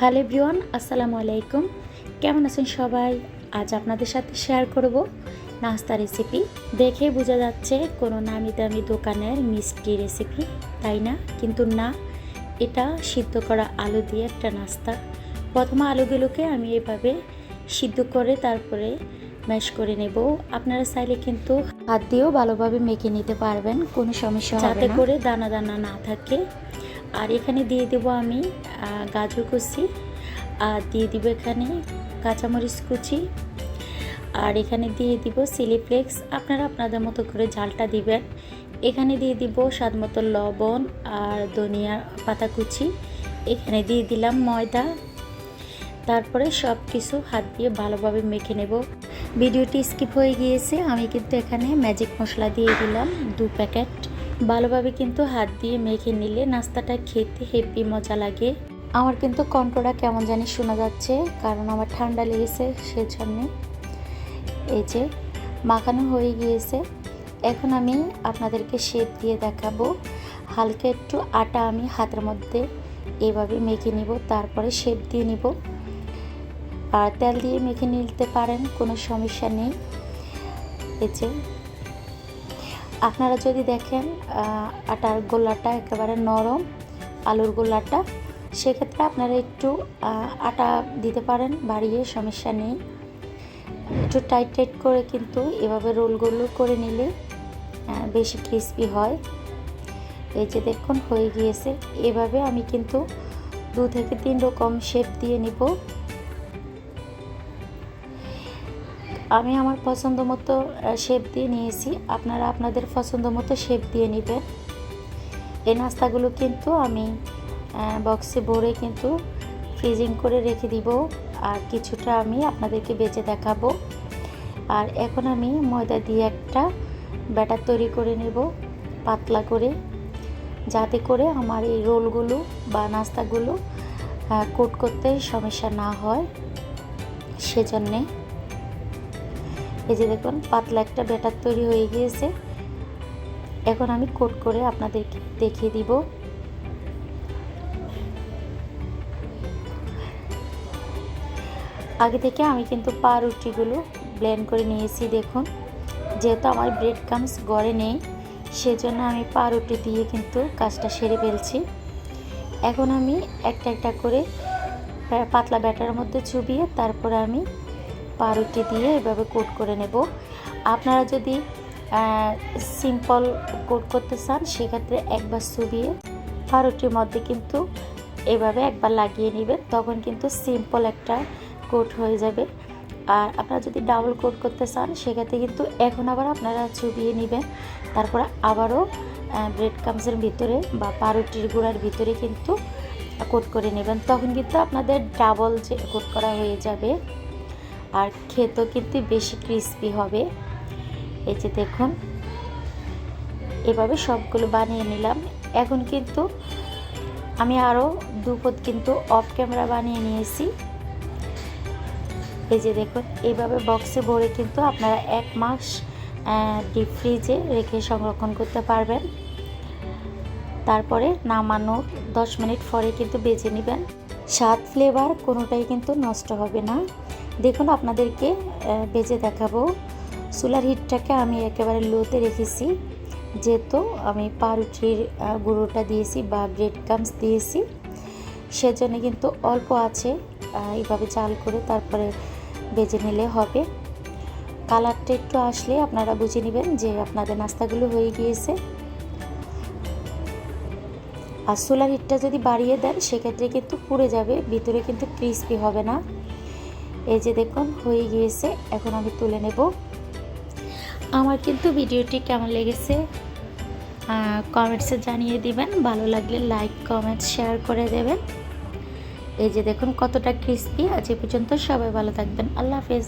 Hello everyone, আসসালামু আলাইকুম। কেমন আছেন সবাই? আজ আপনাদের সাথে শেয়ার করব নাস্তা রেসিপি। দেখে বোঝা যাচ্ছে কোনো নামি দামি দোকানের মিষ্টি রেসিপি, তাই না? কিন্তু না, এটা সিদ্ধ করা আলু দিয়ে একটা নাস্তা। প্রথমে আলুগুলোকে আমি এভাবে সিদ্ধ করে তারপরে ম্যাশ করে নেব। আপনারা চাইলে কিন্তু হাত দিয়েও ভালোভাবে মেখে নিতে পারবেন, কোনো সমস্যা হবে না, যাতে করে দানা দানা না থাকে। আর এখানে দিয়ে দেব আমি গাজর কুচি, আর দিয়ে দিব এখানে কাঁচামরিচ কুচি, আর এখানে দিয়ে দিব চিলি ফ্লেক্স। আপনারা আপনাদের মতো করে ঝালটা দিবেন। এখানে দিয়ে দিব স্বাদ মতো লবণ আর ধনিয়া পাতা কুচি। এখানে দিয়ে দিলাম ময়দা। তারপরে সব কিছু হাত দিয়ে ভালোভাবে মেখে নেব। ভিডিওটি স্কিপ হয়ে গিয়েছে, আমি কিন্তু এখানে ম্যাজিক মশলা দিয়ে দিলাম 2 প্যাকেট। ভালোভাবে কিন্তু হাত দিয়ে মেখে নিলে নাস্তাটা খেতে হেভি মজা লাগে। আমার কিন্তু কণ্ঠটা কেমন জানি শোনা যাচ্ছে, কারণ আমার ঠান্ডা লেগেছে, সেজন্য। এই যে মাখানো হয়ে গিয়েছে। এখন আমি আপনাদেরকে শেপ দিয়ে দেখাবো। হালকা একটু আটা আমি হাতের মধ্যে এভাবে মেখে নিব, তারপরে শেপ দিয়ে নিব। আর তেল দিয়ে মেখে নিতে পারেন, কোনো সমস্যা নেই। এই যে আপনারা যদি দেখেন আটার গোলাটা একেবারে নরম, আলুর গোলাটা, সেক্ষেত্রে আপনারা একটু আটা দিতে পারেন বাড়িয়ে, সমস্যা নেই। একটু টাইট টাইট করে কিন্তু এভাবে রোলগুলো করে নিলে বেশি ক্রিস্পি হয়। এই যে দেখুন হয়ে গিয়েছে। এভাবে আমি কিন্তু 2 থেকে 3 রকম শেপ দিয়ে নিব। আমি আমার পছন্দ মতো শেপ দিয়ে নিয়েছি, আপনারা আপনাদের পছন্দ মতো শেপ দিয়ে নেবেন। এই নাস্তাগুলো কিন্তু আমি বক্সে ভরে কিন্তু ফ্রিজিং করে রেখে দিব, আর কিছুটা আমি আপনাদেরকে বেচে দেখাবো। আর এখন আমি ময়দা দিয়ে একটা ব্যাটার তৈরি করে নেব পাতলা করে, যাতে করে আমার এই রোলগুলো বা নাস্তাগুলো কোট করতে সমস্যা না হয়, সেজন্যে। এই যে দেখুন পাতলা একটা ব্যাটার তৈরি হয়ে গিয়েছে। এখন আমি কোট করে আপনাদেরকে দেখিয়ে দিব। আগে থেকে আমি কিন্তু পাউরুটিগুলো ব্লেন্ড করে নিয়েছি। দেখুন, যেহেতু আমার ব্রেড ক্রাম্বস ঘরে নেই, সেজন্য আমি পাউরুটি দিয়ে কিন্তু কাজটা সেরে ফেলছি। এখন আমি একটা একটা করে পাতলা ব্যাটারের মধ্যে চুবিয়ে তারপরে আমি পাউরুটি দিয়ে এভাবে কোট করে নেব। আপনারা যদি সিম্পল কোট করতে চান, সেক্ষেত্রে একবার চুবিয়ে পাউরুটির মধ্যে কিন্তু এভাবে একবার লাগিয়ে নেবেন, তখন কিন্তু সিম্পল একটা কোট হয়ে যাবে। আর আপনারা যদি ডাবল কোট করতে চান, সেক্ষেত্রে কিন্তু এখন আবার আপনারা চুবিয়ে নেবেন, তারপরে আবারও ব্রেড ক্রাম্বসের ভিতরে বা পাউরুটির গুঁড়ার ভিতরে কিন্তু কোট করে নেবেন, তখন কিন্তু আপনাদের ডাবল যে কোট করা হয়ে যাবে, আর খেতেও কিন্তু বেশি ক্রিস্পি হবে। এই যে দেখুন এভাবে সবগুলো বানিয়ে নিলাম। এখন কিন্তু আমি আরও 2 পদ কিন্তু অফ ক্যামেরা বানিয়ে নিয়েছি। এই যে দেখুন এইভাবে বক্সে ভরে কিন্তু আপনারা 1 মাস ডিপ ফ্রিজে রেখে সংরক্ষণ করতে পারবেন। তারপরে নামানোর 10 মিনিট পরে কিন্তু বেজে নেবেন। স্বাদ ফ্লেভার কোনোটাই কিন্তু নষ্ট হবে না। দেখুন আপনাদেরকে বেজে দেখাবো। চুলার হিটটাকে আমি একেবারে লোতে রেখেছি, যেহেতু আমি পাউরুটির গুঁড়োটা দিয়েছি বা ব্রেড ক্রাম্বস দিয়েছি, সেজন্য কিন্তু অল্প আছে এইভাবে জাল করে তারপরে বেজে নিলে হবে। কালারটা একটু আসলে আপনারা বুঝে নেবেন যে আপনাদের নাস্তাগুলো হয়ে গিয়েছে। আর চুলার হিটটা যদি বাড়িয়ে দেন, সেক্ষেত্রে কিন্তু পুড়ে যাবে, ভিতরে কিন্তু ক্রিস্পি হবে না। এই যে দেখুন হয়ে গিয়েছে। এখন আমি তুলে নেব। আমার কিন্তু ভিডিওটি কেমন লেগেছে কমেন্টসে জানিয়ে দিবেন। ভালো লাগলে লাইক কমেন্ট শেয়ার করে দেবেন। এই যে দেখুন কতটা ক্রিস্পি। আজ এ পর্যন্ত, সবাই ভালো থাকবেন। আল্লাহ হাফেজ।